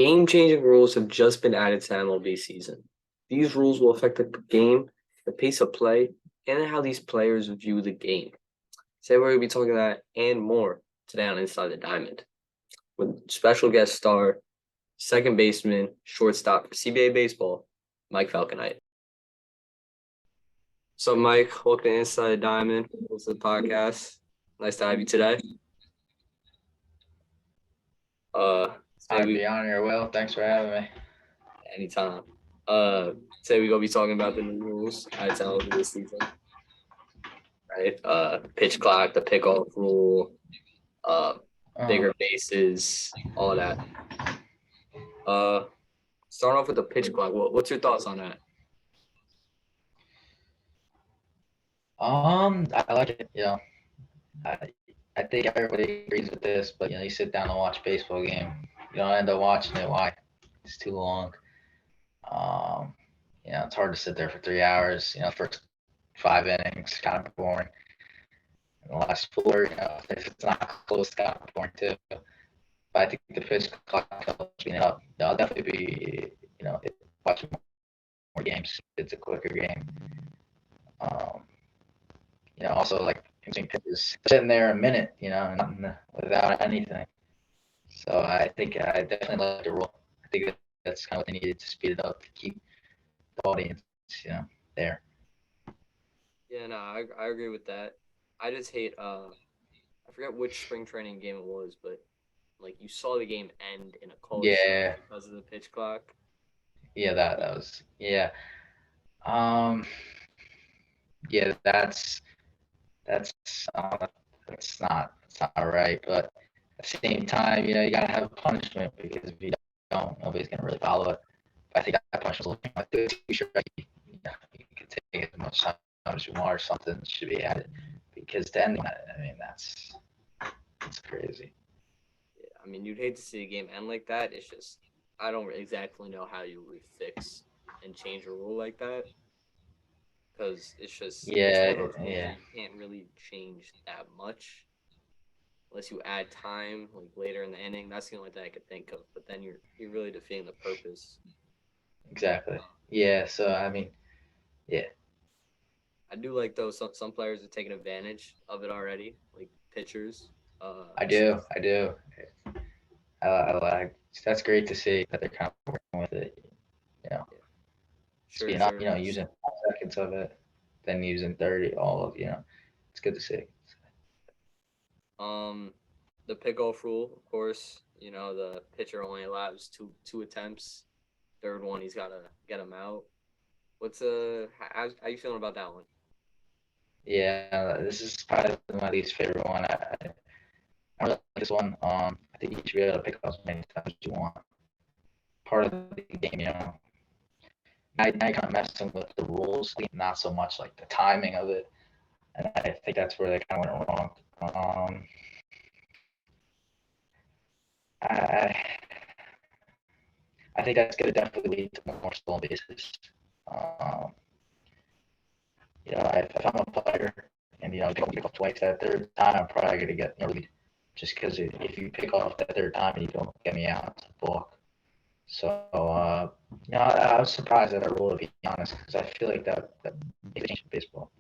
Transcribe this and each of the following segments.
Game-changing rules have just been added to MLB season. These rules will affect the game, the pace of play, and how these players view the game. Today we're going to be talking that and more today on Inside the Diamond with special guest star, second baseman, shortstop for CBA Baseball, Mike Falconite. So, Mike, welcome to Inside the Diamond. Welcome to the podcast. Nice to have you today. I'd be on your will. Thanks for having me. Anytime. Today we're gonna be talking about the new rules at MLB this season. Right? Pitch clock, the pickoff rule, bigger bases, all of that. Starting off with the pitch clock. What's your thoughts on that? I like it. I think everybody agrees with this, but you sit down and watch a baseball game, you don't end up watching it. Why? It's too long. It's hard to sit there for 3 hours. First 5 innings, kind of boring. And the last four, if it's not close, it's kind of boring too. But I think the pitch clock helps me up. I'll definitely be, watching more games. It's a quicker game. Also like pitching pitches sitting there a minute, without anything. So I think I definitely like the rule. I think that's kind of what they needed to speed it up to keep the audience, there. Yeah, no, I agree with that. I just hate I forget which spring training game it was, but like you saw the game end in a close Yeah, because of the pitch clock. yeah, that was um, yeah, that's that's not right. But at the same time, you gotta have a punishment because if you don't, nobody's gonna really follow it. I think that punishment was like too short. You can take as much time as you want, or something should be added because then I mean that's crazy. Yeah, I mean, you'd hate to see a game end like that. It's just I don't exactly know how you would fix and change a rule like that because it's one of Yeah, those rules where yeah, you can't really change that much unless you add time like later in the inning. That's the only thing I could think of. But then you're really defeating the purpose. exactly. Yeah, so I mean, yeah, I do like though some players are taking advantage of it already, like pitchers. Uh, I do. I like that's great to see that they're kind of working with it. You know, yeah, speeding up. Scherzer's Using 5 seconds of it, then using 30. All of it's good to see. um the pickoff rule, of course. You know the pitcher only allows two attempts. Third one, he's gotta get him out. What's how you feeling about that one? Yeah, this is probably my least favorite one. I really like this one. I think you should be able to pick up as many times as you want. Part of the game, now you're kind of messing with the rules, not so much like the timing of it. And I think that's where they kind of went wrong. I I think that's going to definitely lead to more stolen bases. Um, if I'm a player and go pick off twice that third time, I'm probably going to get lead. Just because if you pick off that third time and you don't get me out, it's a balk. So I was surprised at that rule, to be honest, because I feel like that changed baseball.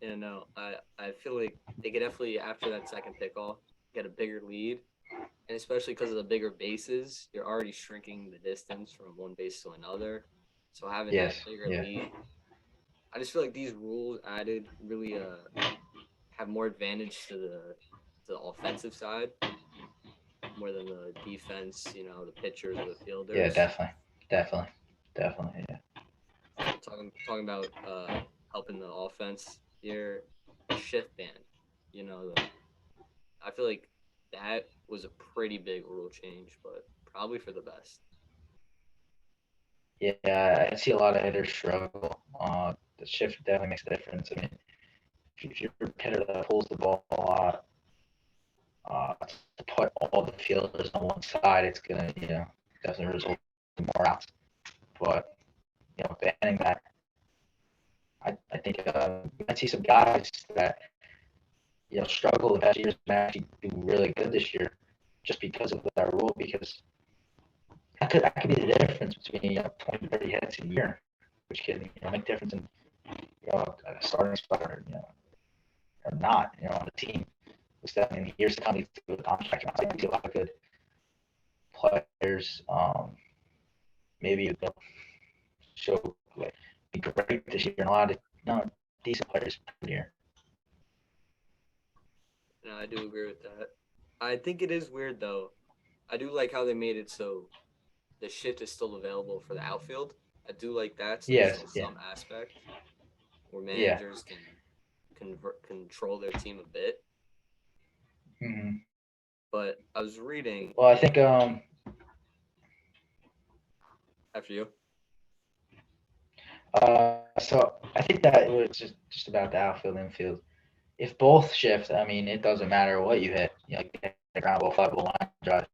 Yeah, no, I feel like they could definitely after that second pickoff get a bigger lead, and especially because of the bigger bases, you're already shrinking the distance from one base to another. So having Yes, that bigger yeah, lead, I just feel like these rules added really have more advantage to the offensive side more than the defense. You know, the pitchers or the yeah, fielders. definitely, yeah. So talking about helping the offense here, the shift ban. You know, I feel like that was a pretty big rule change, but probably for the best. Yeah, I see a lot of hitters struggle. The shift definitely makes a difference. I mean, if you're a hitter that pulls the ball a lot, to put all the fielders on one side, it's gonna, definitely result in more outs. But banning that, I think you might see some guys that struggle the past years and actually do really good this year, just because of that rule. Because that could be the difference between 20 to 30 hits a year, which can make a difference in a starting spot or not on the team. So in years to come, these two contracts, I see a lot of good players. Maybe they'll show like be great this year, and a lot of decent players here. No, I do agree with that. I think it is weird though. I do like how they made it so the shift is still available for the outfield. I do like that, so there's Yes, still yeah, some aspect where yeah. managers can control their team a bit. Mm-hmm. But I was reading Well, I think after you. so I think that it was just about the outfield infield. If both shift, I mean, it doesn't matter what you hit. You hit a ground ball, fly ball, line drive.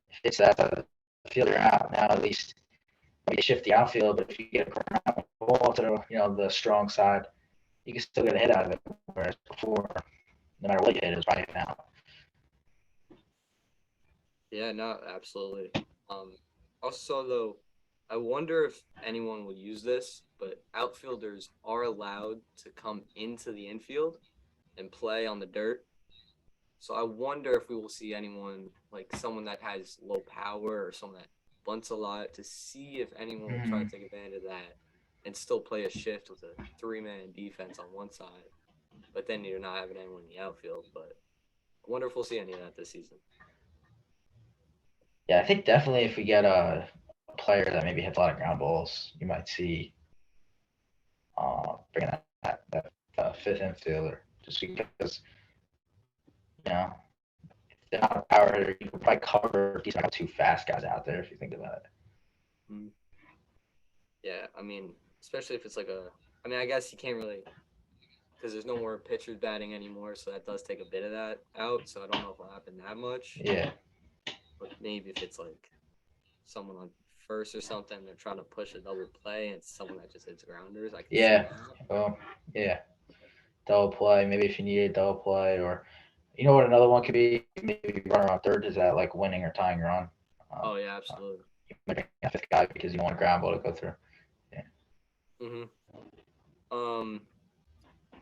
If it's that fielder out now, at least you shift the outfield. But if you get a ground ball to the strong side, you can still get a hit out of it. Whereas before, no matter what you hit, it was right out. Yeah, no, absolutely. Also though, I wonder if anyone will use this, but outfielders are allowed to come into the infield and play on the dirt. So I wonder if we will see anyone like someone that has low power or someone that bunts a lot to see if anyone will try Mm-hmm. to take advantage of that and still play a shift with a three-man defense on one side, but then you're not having anyone in the outfield. But I wonder if we'll see any of that this season. Yeah, I think definitely if we get a player that maybe hits a lot of ground balls, you might see bringing that fifth infielder just because you know they're not a power hitter. You could probably cover these two fast guys out there if you think about it. Mm. Yeah, I mean, especially if it's like a. I mean, I guess you can't really because there's no more pitchers batting anymore, so that does take a bit of that out. So I don't know if it'll happen that much. Yeah. But maybe if it's like someone on first or something, they're trying to push a double play, and it's someone that just hits grounders. I can see Yeah. that. Well, yeah. Double play. Maybe if you need a double play, or what another one could be. Maybe runner on third is that like winning or tying your run. Oh yeah, absolutely. You might bring a fifth guy because you want a ground ball to go through. Yeah. Mhm. Um.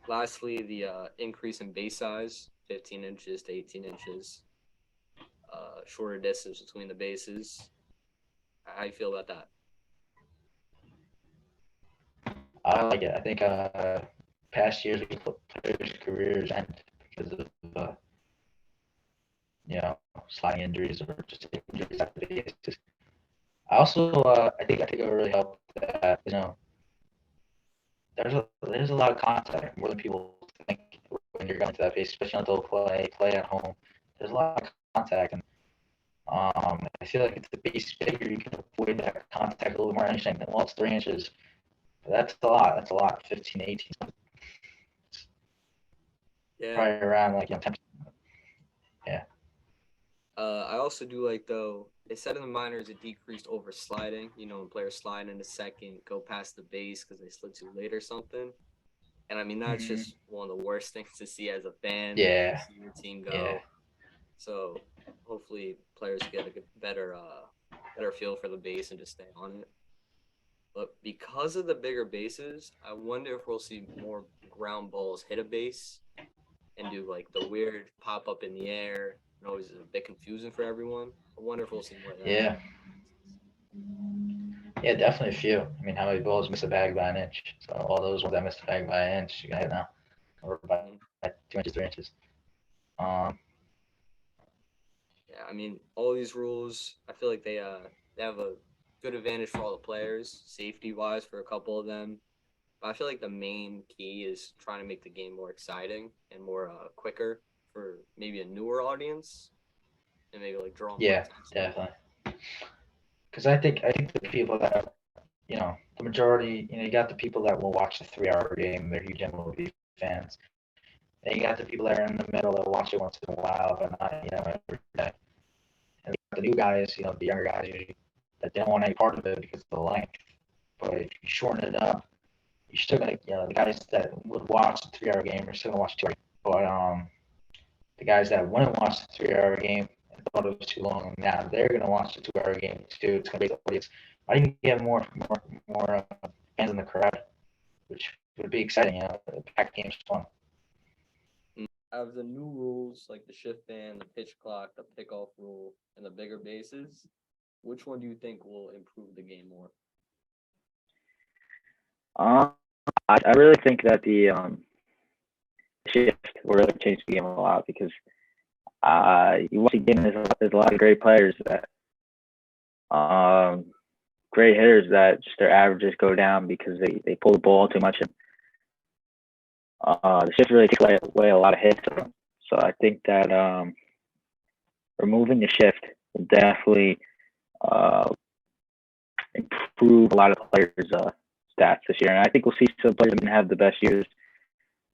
Lastly, the increase in base size, 15 inches to 18 inches. Shorter distance between the bases. How you feel about that? I like it. I think past years we put players' careers end because of sliding injuries or just injuries at the bases. I also I think it would really help that there's a lot of contact more than people think when you're going to that base, especially on double play at home. There's a lot of contact, and I feel like if the base is bigger, you can avoid that contact a little more. Anything than well, it's 3 inches. But that's a lot. That's a lot. 15, 18. Yeah. Probably around like 10. Yeah. I also do like though they said in the minors it decreased over sliding. You know, when players slide in a second, go past the base because they slid too late or something. And I mean that's Mm-hmm. just one of the worst things to see as a fan. Yeah. See your team Yeah. go. So hopefully players get a better feel for the base and just stay on it. But because of the bigger bases, I wonder if we'll see more ground balls hit a base and do like the weird pop up in the air. It always is a bit confusing for everyone. I wonder if we'll see more of that. Yeah. Yeah, definitely a few. I mean, how many balls miss a bag by an inch? So all those ones that missed a bag by an inch, you got hit now, or by Mhm. 2 inches, 3 inches. Um, Yeah, I mean, all these rules, I feel like they have a good advantage for all the players, safety wise for a couple of them. But I feel like the main key is trying to make the game more exciting and more quicker for maybe a newer audience and maybe like draw more yeah, attention. definitely. Because I think the people that the majority, you got the people that will watch the 3 hour game. They're huge MLB fans. And you got the people that are in the middle that watch it once in a while, but not every day. And the new guys, the younger guys usually that don't want any part of it because of the length. But if you shorten it up, you're still gonna, the guys that would watch the 3 hour game are still gonna watch 2 hours. But the guys that wouldn't watch the 3 hour game, thought it was too long. Now they're gonna watch the 2 hour game too. It's gonna be the audience. I think you get more fans in the crowd, which would be exciting. The packed game's fun. Out of the new rules like the shift ban, the pitch clock, the pickoff rule, and the bigger bases, which one do you think will improve the game more? I really think that the shift will really change the game a lot because you watch the game. There's a lot of great players that great hitters that just their averages go down because they pull the ball too much. And the shift really takes away a lot of hits. So I think that removing the shift will definitely improve a lot of the players' stats this year. And I think we'll see some players that have the best years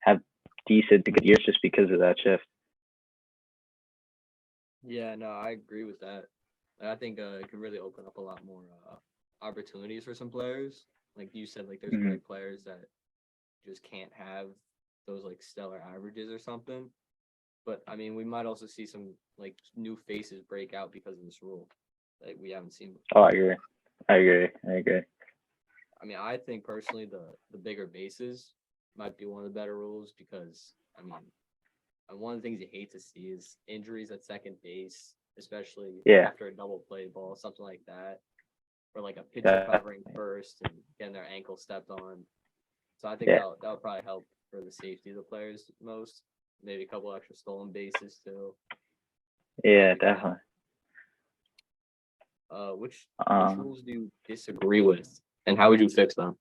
have decent to good years just because of that shift. Yeah, no, I agree with that. I think it can really open up a lot more opportunities for some players. Like you said, like there's great players that just can't have those like stellar averages or something. But I mean, we might also see some like new faces break out because of this rule that we haven't seen before. Oh, I agree. I mean, I think personally the bigger bases might be one of the better rules because I mean, one of the things you hate to see is injuries at second base, especially after a double play ball, something like that, or like a pitcher covering first and getting their ankle stepped on. So I think that would probably help for the safety of the players most. Maybe a couple extra stolen bases too. Yeah, definitely. Which rules do you disagree with, and how would you fix them?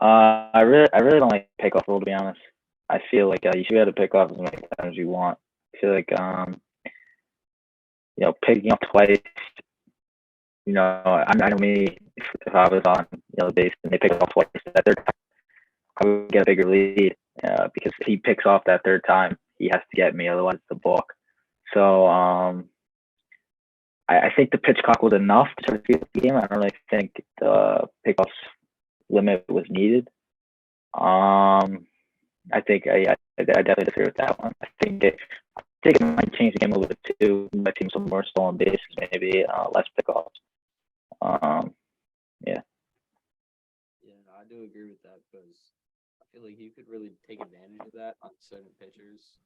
I really don't like pickoff rule, to be honest. I feel like you should be able to pick off as many times as you want. I feel like picking up twice. I know me if I was on the base and they pick off twice that third time, I would get a bigger lead because if he picks off that third time, he has to get me, otherwise it's a balk. So I think the pitch clock was enough to sort of see the game. I don't really think the pickoffs limit was needed. I think I definitely disagree with that one. I think it might change the game a little bit too. Might seem some more stolen bases, maybe less pickoffs. Yeah. Yeah, I do agree with that because I feel like you could really take advantage of that on certain pitchers.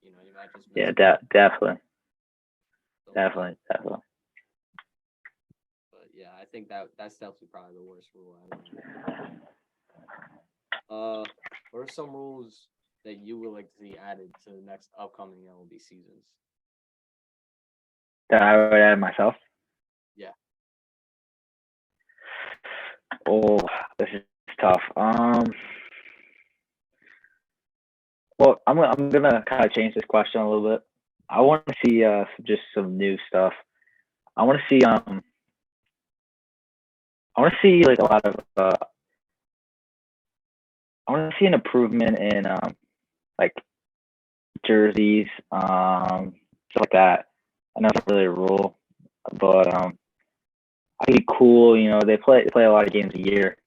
You might just definitely. But yeah, I think that's definitely probably the worst rule ever. What are some rules that you would like to see added to the next upcoming MLB seasons? That I would add myself? Yeah. Oh, this is tough. Well, I'm gonna kind of change this question a little bit. I want to see just some new stuff. I want to see like a lot of I want to see an improvement in like jerseys, stuff like that. I know it's not really a rule, but I think it'd be cool. They play a lot of games a year.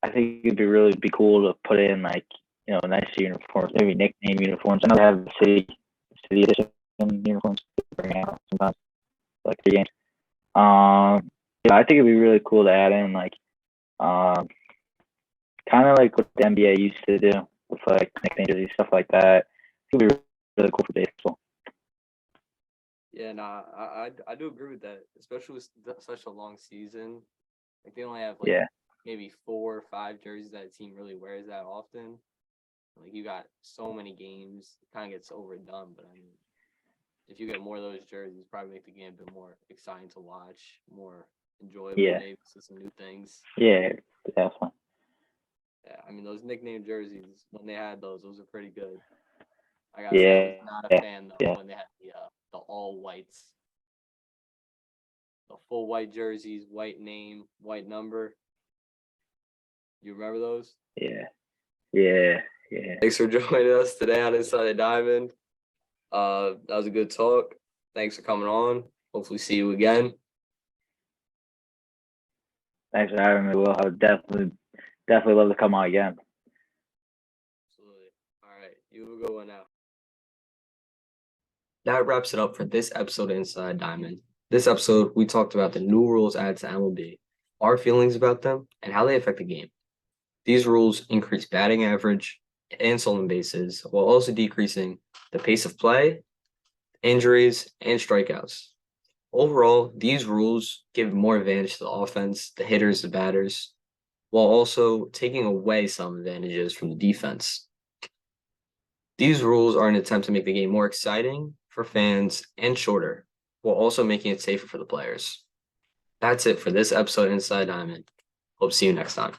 I think it'd really be cool to put in like nicer uniforms, maybe nickname uniforms. I know they have the city edition uniforms to bring out sometimes, like the games. I think it'd be really cool to add in like kind of like what the NBA used to do with like nickname jerseys, stuff like that. It would be really cool for baseball. Yeah, no, I do agree with that, especially with such a long season. Like they only have like maybe 4 or 5 jerseys that a team really wears that often. Like you got so many games, it kind of gets overdone. But I mean, if you get more of those jerseys, probably make the game a bit more exciting to watch, more enjoyable. Maybe see some new things. Yeah, definitely. Yeah, I mean those nickname jerseys when they had those were pretty good. I gotta say, I was not a fan though when they had the all whites, the full white jerseys, white name, white number. You remember those? Yeah. Thanks for joining us today on Inside the Diamond. That was a good talk. Thanks for coming on. Hopefully see you again. Thanks for having me, Will. I would definitely love to come on again. Absolutely. All right. You have a good one now. that wraps it up for this episode of Inside Diamond. This episode, we talked about the new rules added to MLB, our feelings about them, and how they affect the game. These rules increase batting average and stolen bases while also decreasing the pace of play, injuries, and strikeouts. Overall, these rules give more advantage to the offense, the hitters, the batters, while also taking away some advantages from the defense. These rules are an attempt to make the game more exciting for fans and shorter, while also making it safer for the players. That's it for this episode of Inside Diamond. Hope to see you next time.